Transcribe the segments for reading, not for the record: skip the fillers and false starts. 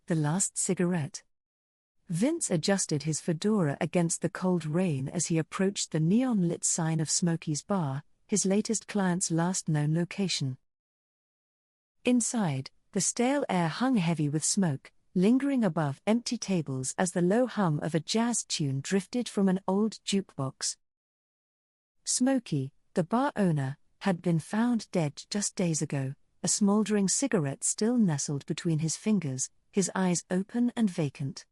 the last cigarette. Vince adjusted his fedora against the cold rain as he approached the neon-lit sign of Smokey's bar, his latest client's last known location. Inside, the stale air hung heavy with smoke, lingering above empty tables as the low hum of a jazz tune drifted from an old jukebox. Smokey, the bar owner, had been found dead just days ago, a smoldering cigarette still nestled between his fingers, his eyes open and vacant.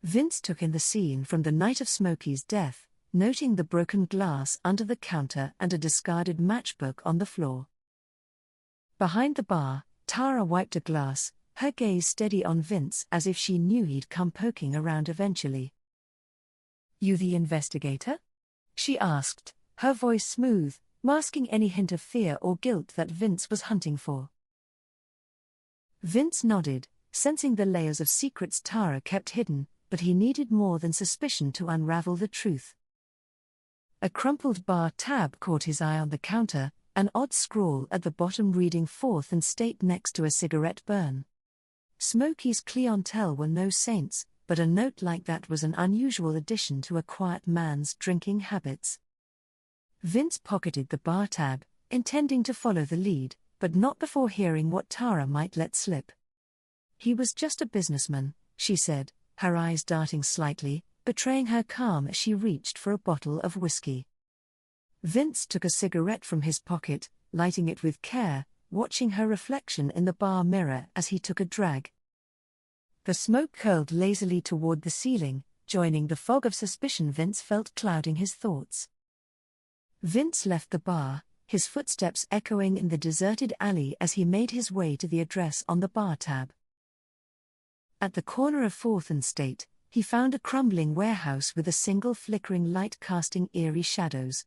Vince took in the scene from the night of Smokey's death, noting the broken glass under the counter and a discarded matchbook on the floor. Behind the bar, Tara wiped a glass, her gaze steady on Vince as if she knew he'd come poking around eventually. "You the investigator?" she asked, her voice smooth, masking any hint of fear or guilt that Vince was hunting for. Vince nodded, sensing the layers of secrets Tara kept hidden, but he needed more than suspicion to unravel the truth. A crumpled bar tab caught his eye on the counter, an odd scrawl at the bottom reading 4th and State next to a cigarette burn. Smokey's clientele were no saints, but a note like that was an unusual addition to a quiet man's drinking habits. Vince pocketed the bar tab, intending to follow the lead, but not before hearing what Tara might let slip. "He was just a businessman," she said, her eyes darting slightly, betraying her calm as she reached for a bottle of whiskey. Vince took a cigarette from his pocket, lighting it with care, watching her reflection in the bar mirror as he took a drag. The smoke curled lazily toward the ceiling, joining the fog of suspicion Vince felt clouding his thoughts. Vince left the bar, his footsteps echoing in the deserted alley as he made his way to the address on the bar tab. At the corner of 4th and State, he found a crumbling warehouse with a single flickering light casting eerie shadows.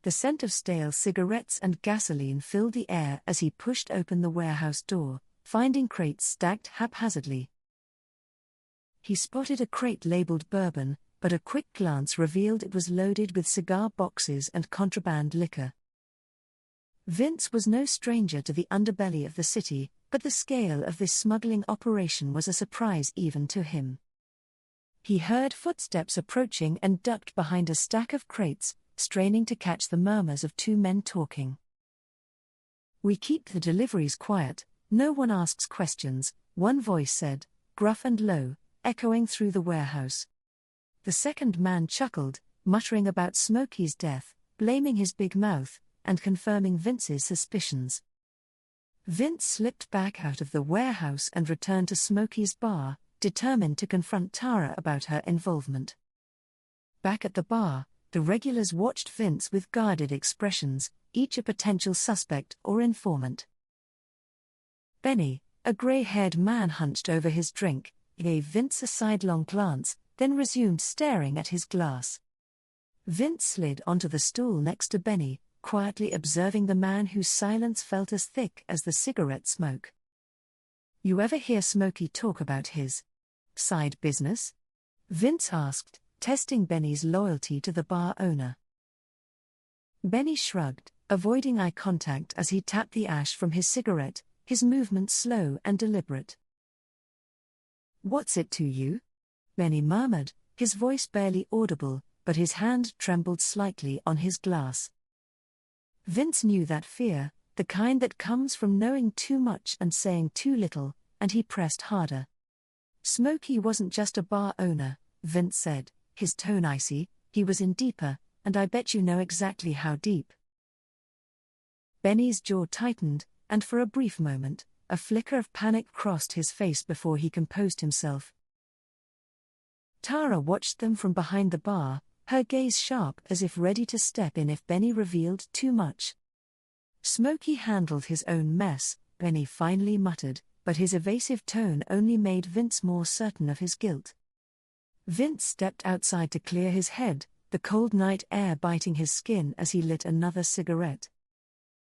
The scent of stale cigarettes and gasoline filled the air as he pushed open the warehouse door, finding crates stacked haphazardly. He spotted a crate labeled bourbon, but a quick glance revealed it was loaded with cigar boxes and contraband liquor. Vince was no stranger to the underbelly of the city, but the scale of this smuggling operation was a surprise even to him. He heard footsteps approaching and ducked behind a stack of crates, straining to catch the murmurs of two men talking. "We keep the deliveries quiet, no one asks questions," one voice said, gruff and low, echoing through the warehouse. The second man chuckled, muttering about Smokey's death, blaming his big mouth, and confirming Vince's suspicions. Vince slipped back out of the warehouse and returned to Smokey's bar, determined to confront Tara about her involvement. Back at the bar, the regulars watched Vince with guarded expressions, each a potential suspect or informant. Benny, a grey-haired man hunched over his drink, gave Vince a sidelong glance, then resumed staring at his glass. Vince slid onto the stool next to Benny, quietly observing the man whose silence felt as thick as the cigarette smoke. "You ever hear Smokey talk about his side business?" Vince asked, testing Benny's loyalty to the bar owner. Benny shrugged, avoiding eye contact as he tapped the ash from his cigarette, his movements slow and deliberate. "What's it to you?" Benny murmured, his voice barely audible, but his hand trembled slightly on his glass. Vince knew that fear, the kind that comes from knowing too much and saying too little, and he pressed harder. "Smokey wasn't just a bar owner," Vince said, his tone icy. "He was in deeper, and I bet you know exactly how deep." Benny's jaw tightened, and for a brief moment, a flicker of panic crossed his face before he composed himself. Tara watched them from behind the bar, her gaze sharp as if ready to step in if Benny revealed too much. "Smokey handled his own mess," Benny finally muttered, but his evasive tone only made Vince more certain of his guilt. Vince stepped outside to clear his head, the cold night air biting his skin as he lit another cigarette.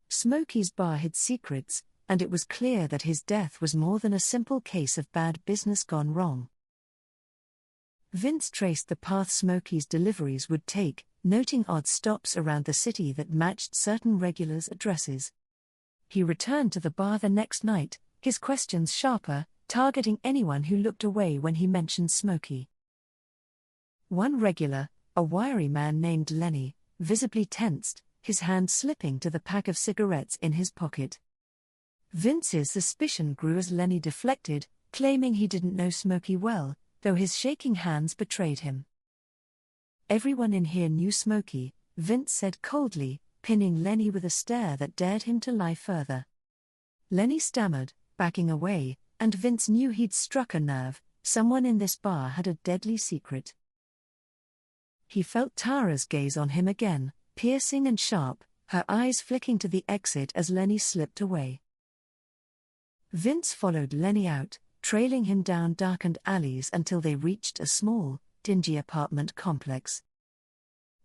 Smokey's bar hid secrets, and it was clear that his death was more than a simple case of bad business gone wrong. Vince traced the path Smokey's deliveries would take, noting odd stops around the city that matched certain regulars' addresses. He returned to the bar the next night, his questions sharper, targeting anyone who looked away when he mentioned Smokey. One regular, a wiry man named Lenny, visibly tensed, his hand slipping to the pack of cigarettes in his pocket. Vince's suspicion grew as Lenny deflected, claiming he didn't know Smokey well, though his shaking hands betrayed him. "Everyone in here knew Smokey," Vince said coldly, pinning Lenny with a stare that dared him to lie further. Lenny stammered, backing away, and Vince knew he'd struck a nerve. Someone in this bar had a deadly secret. He felt Tara's gaze on him again, piercing and sharp, her eyes flicking to the exit as Lenny slipped away. Vince followed Lenny out, trailing him down darkened alleys until they reached a small, dingy apartment complex.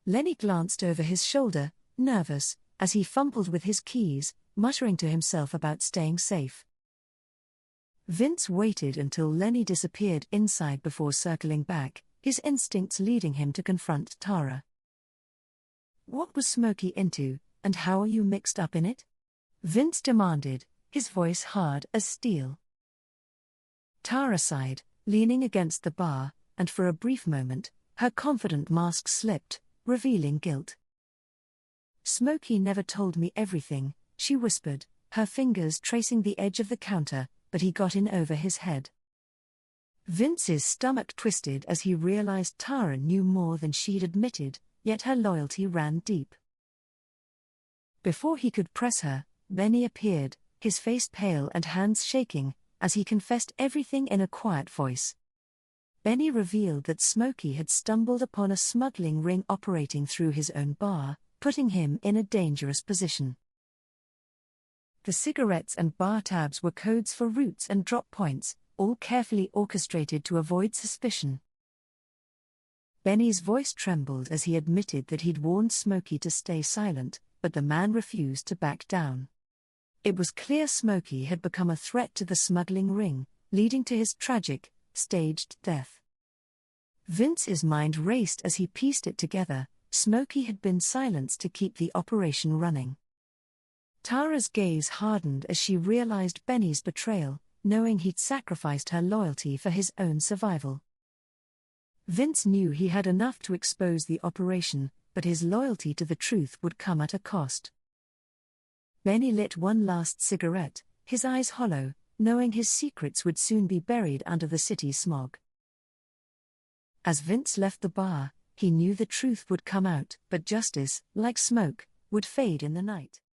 Lenny glanced over his shoulder, nervous, as he fumbled with his keys, muttering to himself about staying safe. Vince waited until Lenny disappeared inside before circling back, his instincts leading him to confront Tara. "What was Smokey into, and how are you mixed up in it?" Vince demanded, his voice hard as steel. Tara sighed, leaning against the bar, and for a brief moment, her confident mask slipped, revealing guilt. "Smokey never told me everything," she whispered, her fingers tracing the edge of the counter, but he got in over his head. Vince's stomach twisted as he realized Tara knew more than she'd admitted, yet her loyalty ran deep. Before he could press her, Benny appeared, his face pale and hands shaking, as he confessed everything in a quiet voice. Benny revealed that Smokey had stumbled upon a smuggling ring operating through his own bar, putting him in a dangerous position. The cigarettes and bar tabs were codes for routes and drop points, all carefully orchestrated to avoid suspicion. Benny's voice trembled as he admitted that he'd warned Smokey to stay silent, but the man refused to back down. It was clear Smokey had become a threat to the smuggling ring, leading to his tragic, staged death. Vince's mind raced as he pieced it together. Smokey had been silenced to keep the operation running. Tara's gaze hardened as she realized Benny's betrayal, knowing he'd sacrificed her loyalty for his own survival. Vince knew he had enough to expose the operation, but his loyalty to the truth would come at a cost. Benny lit one last cigarette, his eyes hollow, knowing his secrets would soon be buried under the city's smog. As Vince left the bar, he knew the truth would come out, but justice, like smoke, would fade in the night.